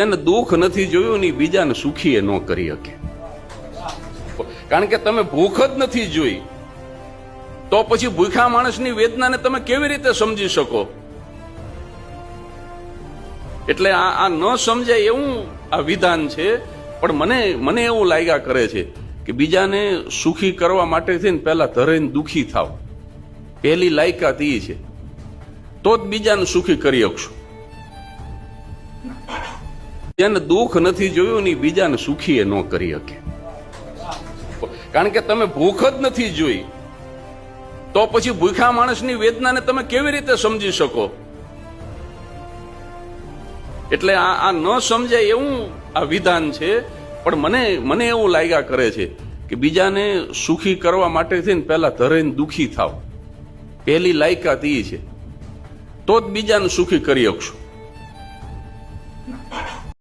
જેને દુઃખ નથી જોયું ને બીજાને સુખી ન કરી શકે, કારણ કે તમે ભૂખ જ નથી જોઈ તો પછી ભૂખ્યા માણસની વેદનાને તમે કેવી રીતે સમજી શકો? એટલે આ ન સમજાય એવું આ વિધાન છે. પણ મને એવું લાગ્યા કરે છે કે બીજાને સુખી કરવા માટે થઈને પહેલા ધરીને દુખી થાવ, પહેલી લાયકાત એ છે, તો જ બીજાને સુખી કરી શકશો. જેને દુઃખ નથી જોયું ને બીજાને સુખી ન કરી શકે, કારણ કે તમે ભૂખ જ નથી જોઈ તો પછી ભૂખ્યા માણસની વેદનાને તમે કેવી રીતે સમજી શકો? એટલે આ ન સમજાય એવું આ વિધાન છે. પણ મને એવું લાગ્યા કરે છે કે બીજાને સુખી કરવા માટે થઈને પહેલા ધરીને દુખી થાવ, પહેલી લાયકાત એ છે, તો જ બીજાને સુખી કરી શકશો.